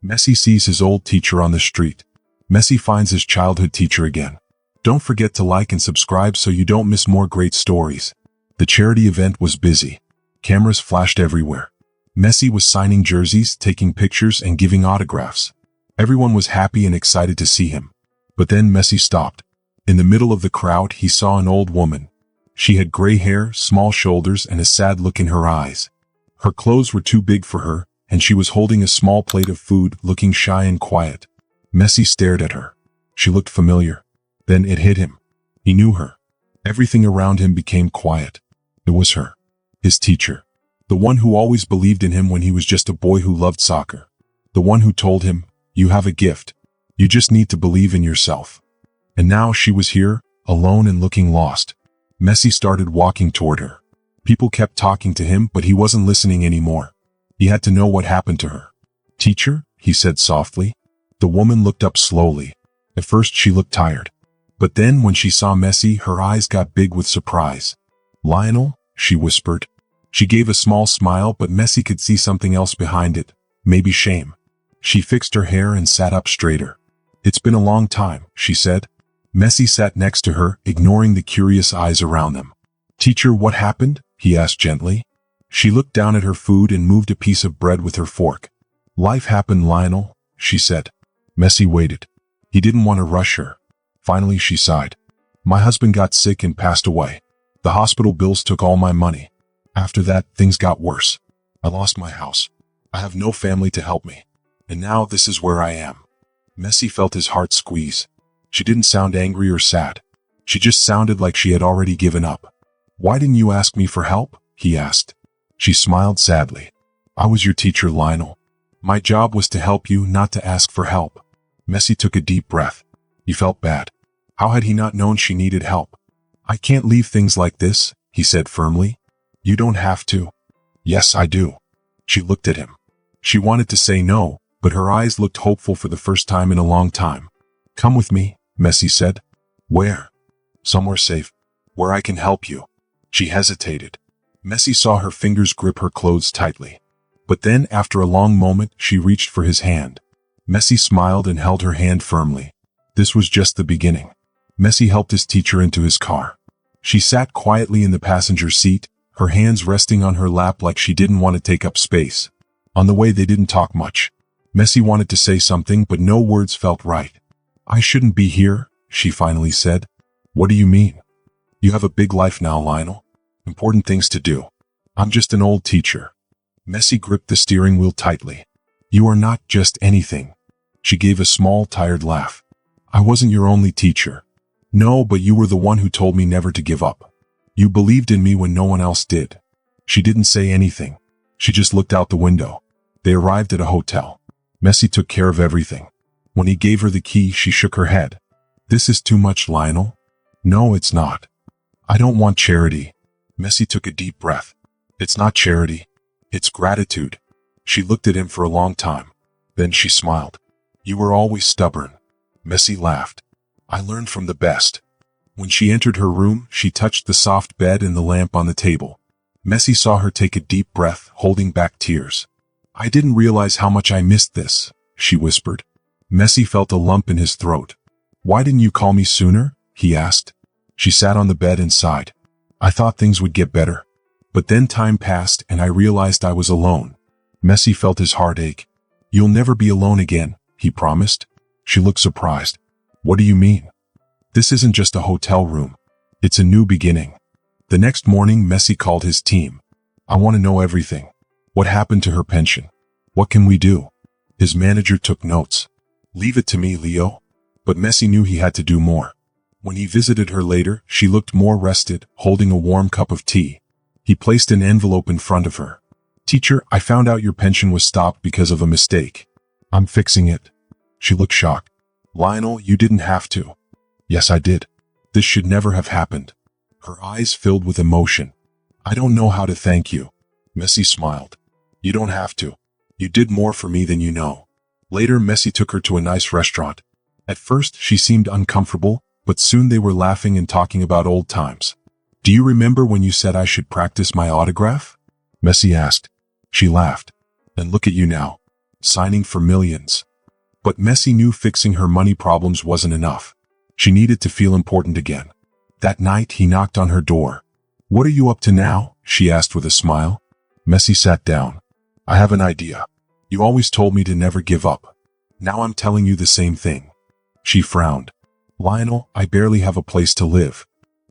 Messi sees his old teacher on the street. Messi finds his childhood teacher again. Don't forget to like and subscribe so you don't miss more great stories. The charity event was busy. Cameras flashed everywhere. Messi was signing jerseys, taking pictures, and giving autographs. Everyone was happy and excited to see him. But then Messi stopped. In the middle of the crowd, he saw an old woman. She had gray hair, small shoulders, and a sad look in her eyes. Her clothes were too big for her, and she was holding a small plate of food, looking shy and quiet. Messi stared at her. She looked familiar. Then it hit him. He knew her. Everything around him became quiet. It was her. His teacher. The one who always believed in him when he was just a boy who loved soccer. The one who told him, "You have a gift. You just need to believe in yourself." And now she was here, alone and looking lost. Messi started walking toward her. People kept talking to him, but he wasn't listening anymore. He had to know what happened to her. "Teacher?" he said softly. The woman looked up slowly. At first she looked tired. But then when she saw Messi, her eyes got big with surprise. "Lionel?" she whispered. She gave a small smile, but Messi could see something else behind it. Maybe shame. She fixed her hair and sat up straighter. "It's been a long time," she said. Messi sat next to her, ignoring the curious eyes around them. "Teacher, what happened?" he asked gently. She looked down at her food and moved a piece of bread with her fork. "Life happened, Lionel," she said. Messi waited. He didn't want to rush her. Finally she sighed. "My husband got sick and passed away. The hospital bills took all my money. After that, things got worse. I lost my house. I have no family to help me. And now this is where I am." Messi felt his heart squeeze. She didn't sound angry or sad. She just sounded like she had already given up. "Why didn't you ask me for help?" he asked. She smiled sadly. "I was your teacher, Lionel. My job was to help you, not to ask for help." Messi took a deep breath. He felt bad. How had he not known she needed help? "I can't leave things like this," he said firmly. "You don't have to." "Yes, I do." She looked at him. She wanted to say no, but her eyes looked hopeful for the first time in a long time. "Come with me," Messi said. "Where?" "Somewhere safe. Where I can help you." She hesitated. Messi saw her fingers grip her clothes tightly. But then, after a long moment, she reached for his hand. Messi smiled and held her hand firmly. This was just the beginning. Messi helped his teacher into his car. She sat quietly in the passenger seat, her hands resting on her lap like she didn't want to take up space. On the way they didn't talk much. Messi wanted to say something, but no words felt right. "I shouldn't be here," she finally said. "What do you mean?" "You have a big life now, Lionel. Important things to do. I'm just an old teacher." Messi gripped the steering wheel tightly. "You are not just anything." She gave a small, tired laugh. "I wasn't your only teacher." "No, but you were the one who told me never to give up. You believed in me when no one else did." She didn't say anything. She just looked out the window. They arrived at a hotel. Messi took care of everything. When he gave her the key, she shook her head. "This is too much, Lionel." "No, it's not. I don't want charity." Messi took a deep breath. "It's not charity. It's gratitude." She looked at him for a long time. Then she smiled. "You were always stubborn." Messi laughed. "I learned from the best." When she entered her room, she touched the soft bed and the lamp on the table. Messi saw her take a deep breath, holding back tears. "I didn't realize how much I missed this," she whispered. Messi felt a lump in his throat. "Why didn't you call me sooner?" he asked. She sat on the bed and sighed. "I thought things would get better. But then time passed and I realized I was alone." Messi felt his heart ache. "You'll never be alone again," he promised. She looked surprised. "What do you mean?" "This isn't just a hotel room. It's a new beginning." The next morning, Messi called his team. "I want to know everything. What happened to her pension? What can we do?" His manager took notes. "Leave it to me, Leo." But Messi knew he had to do more. When he visited her later, she looked more rested, holding a warm cup of tea. He placed an envelope in front of her. "Teacher, I found out your pension was stopped because of a mistake. I'm fixing it." She looked shocked. "Lionel, you didn't have to." "Yes, I did. This should never have happened." Her eyes filled with emotion. "I don't know how to thank you." Messi smiled. "You don't have to. You did more for me than you know." Later, Messi took her to a nice restaurant. At first, she seemed uncomfortable, but soon they were laughing and talking about old times. "Do you remember when you said I should practice my autograph?" Messi asked. She laughed. "And look at you now. signing for millions. But Messi knew fixing her money problems wasn't enough. She needed to feel important again. That night he knocked on her door. "What are you up to now?" she asked with a smile. Messi sat down. "I have an idea. You always told me to never give up. Now I'm telling you the same thing." She frowned. "Lionel, I barely have a place to live.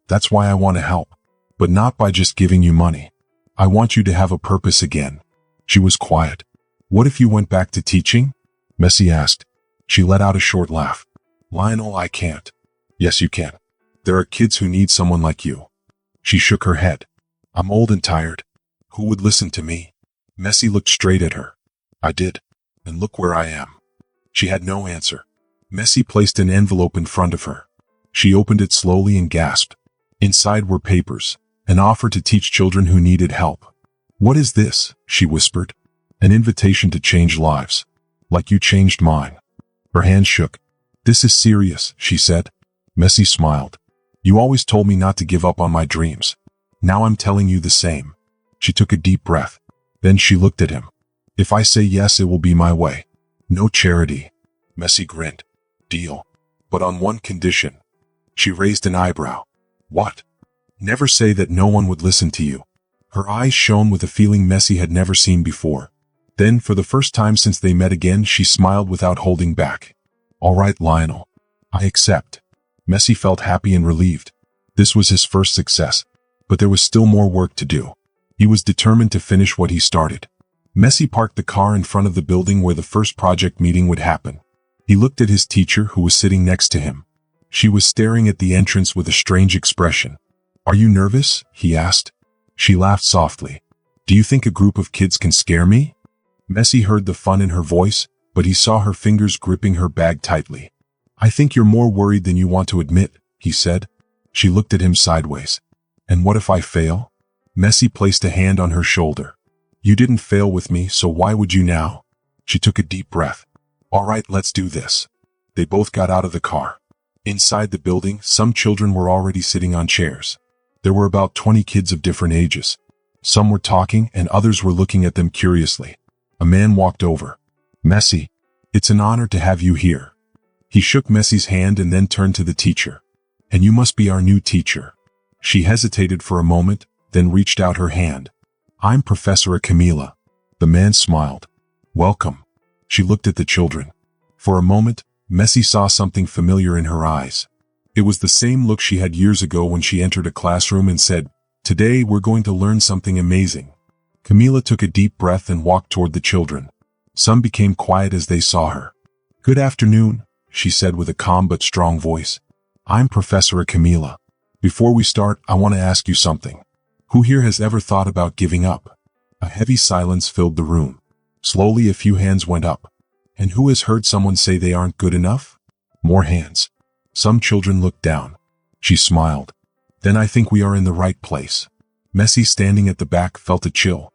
That's why I want to help. But not by just giving you money. I want you to have a purpose again." She was quiet. "What if you went back to teaching?" Messi asked. She let out a short laugh. "Lionel, I can't." "Yes, you can. There are kids who need someone like you." She shook her head. "I'm old and tired. Who would listen to me?" Messi looked straight at her. "I did. And look where I am." She had no answer. Messi placed an envelope in front of her. She opened it slowly and gasped. Inside were papers, an offer to teach children who needed help. "What is this?" she whispered. "An invitation to change lives. Like you changed mine." Her hand shook. "This is serious," she said. Messi smiled. "You always told me not to give up on my dreams. Now I'm telling you the same." She took a deep breath. Then she looked at him. "If I say yes, it will be my way. No charity." Messi grinned. "Deal. But on one condition." She raised an eyebrow. "What?" "Never say that no one would listen to you." Her eyes shone with a feeling Messi had never seen before. Then, for the first time since they met again, she smiled without holding back. "All right, Lionel. I accept." Messi felt happy and relieved. This was his first success. But there was still more work to do. He was determined to finish what he started. Messi parked the car in front of the building where the first project meeting would happen. He looked at his teacher, who was sitting next to him. She was staring at the entrance with a strange expression. "Are you nervous?" he asked. She laughed softly. "Do you think a group of kids can scare me?" Messi heard the fun in her voice, but he saw her fingers gripping her bag tightly. "I think you're more worried than you want to admit," he said. She looked at him sideways. "And what if I fail?" Messi placed a hand on her shoulder. "You didn't fail with me, so why would you now?" She took a deep breath. "All right, let's do this." They both got out of the car. Inside the building, some children were already sitting on chairs. There were about 20 kids of different ages. Some were talking and others were looking at them curiously. A man walked over. "Messi, it's an honor to have you here." He shook Messi's hand and then turned to the teacher. "And you must be our new teacher." She hesitated for a moment, then reached out her hand. "I'm Professor Camila." The man smiled. "Welcome." She looked at the children. For a moment, Messi saw something familiar in her eyes. It was the same look she had years ago when she entered a classroom and said, "Today we're going to learn something amazing." Camila took a deep breath and walked toward the children. Some became quiet as they saw her. "Good afternoon," she said with a calm but strong voice. "I'm Professor Camila. Before we start, I want to ask you something. Who here has ever thought about giving up?" A heavy silence filled the room. Slowly a few hands went up. "And who has heard someone say they aren't good enough?" More hands. Some children looked down. She smiled. "Then I think we are in the right place." Messi, standing at the back, felt a chill.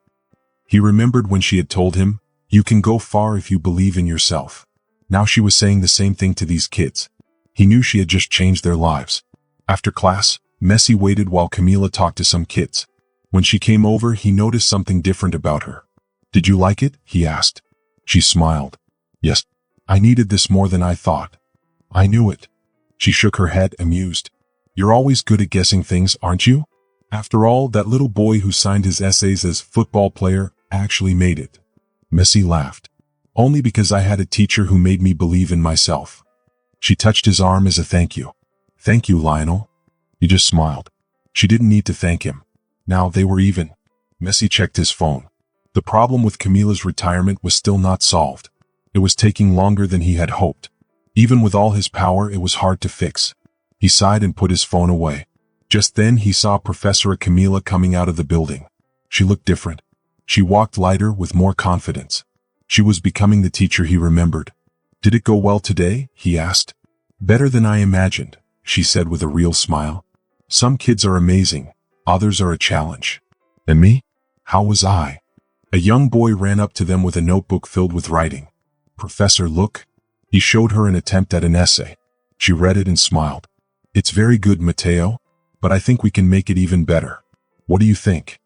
He remembered when she had told him, "You can go far if you believe in yourself." Now she was saying the same thing to these kids. He knew she had just changed their lives. After class, Messi waited while Camila talked to some kids. When she came over, he noticed something different about her. "Did you like it?" he asked. She smiled. "Yes. I needed this more than I thought." "I knew it." She shook her head, amused. "You're always good at guessing things, aren't you? After all, that little boy who signed his essays as football player actually made it." Messi laughed. "Only because I had a teacher who made me believe in myself." She touched his arm as a thank you. "Thank you, Lionel." He just smiled. She didn't need to thank him. Now they were even. Messi checked his phone. The problem with Camila's retirement was still not solved. It was taking longer than he had hoped. Even with all his power, it was hard to fix. He sighed and put his phone away. Just then he saw Professor Camila coming out of the building. She looked different. She walked lighter, with more confidence. She was becoming the teacher he remembered. "Did it go well today?" he asked. "Better than I imagined," she said with a real smile. "Some kids are amazing, others are a challenge." "And me? How was I?" A young boy ran up to them with a notebook filled with writing. "Professor, look." He showed her an attempt at an essay. She read it and smiled. "It's very good, Mateo, but I think we can make it even better. What do you think?"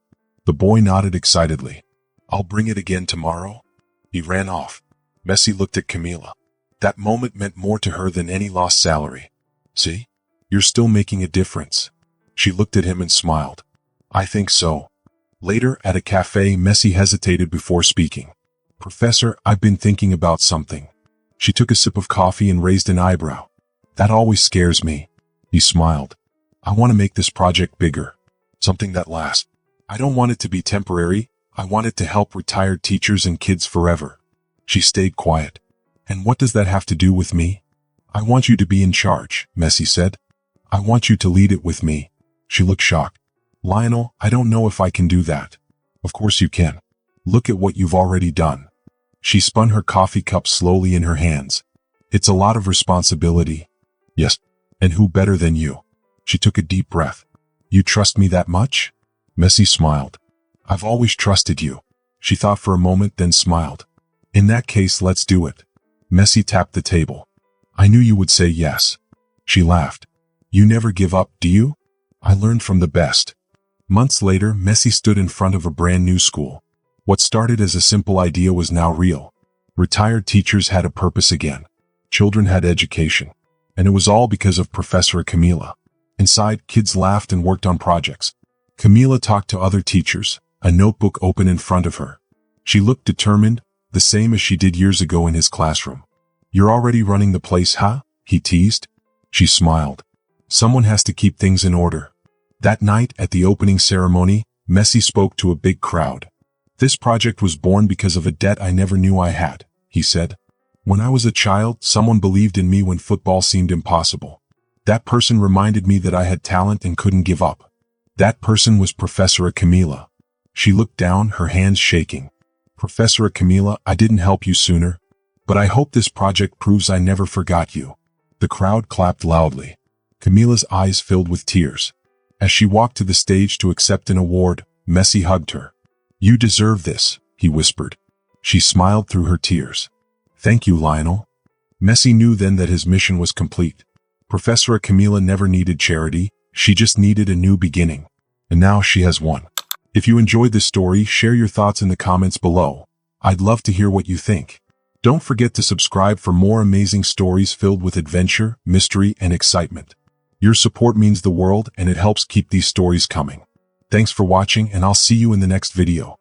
The boy nodded excitedly. "I'll bring it again tomorrow." He ran off. Messi looked at Camila. That moment meant more to her than any lost salary. See? You're still making a difference. She looked at him and smiled. I think so. Later, at a cafe, Messi hesitated before speaking. Professor, I've been thinking about something. She took a sip of coffee and raised an eyebrow. That always scares me. He smiled. I want to make this project bigger. Something that lasts. I don't want it to be temporary. I want it to help retired teachers and kids forever. She stayed quiet. And what does that have to do with me? I want you to be in charge, Messi said. I want you to lead it with me. She looked shocked. Lionel, I don't know if I can do that. Of course you can. Look at what you've already done. She spun her coffee cup slowly in her hands. It's a lot of responsibility. Yes. And who better than you? She took a deep breath. You trust me that much? Messi smiled. I've always trusted you. She thought for a moment, then smiled. In that case, let's do it. Messi tapped the table. I knew you would say yes. She laughed. You never give up, do you? I learned from the best. Months later, Messi stood in front of a brand new school. What started as a simple idea was now real. Retired teachers had a purpose again. Children had education. And it was all because of Professor Camila. Inside, kids laughed and worked on projects. Camila talked to other teachers, a notebook open in front of her. She looked determined, the same as she did years ago in his classroom. You're already running the place, huh? He teased. She smiled. Someone has to keep things in order. That night, at the opening ceremony, Messi spoke to a big crowd. This project was born because of a debt I never knew I had, he said. When I was a child, someone believed in me when football seemed impossible. That person reminded me that I had talent and couldn't give up. That person was Professor Camila. She looked down, her hands shaking. Professor Camila, I didn't help you sooner. But I hope this project proves I never forgot you. The crowd clapped loudly. Camila's eyes filled with tears. As she walked to the stage to accept an award, Messi hugged her. You deserve this, he whispered. She smiled through her tears. Thank you, Lionel. Messi knew then that his mission was complete. Professor Camila never needed charity, she just needed a new beginning. And now she has one. If you enjoyed this story, share your thoughts in the comments below. I'd love to hear what you think. Don't forget to subscribe for more amazing stories filled with adventure, mystery, and excitement. Your support means the world and it helps keep these stories coming. Thanks for watching and I'll see you in the next video.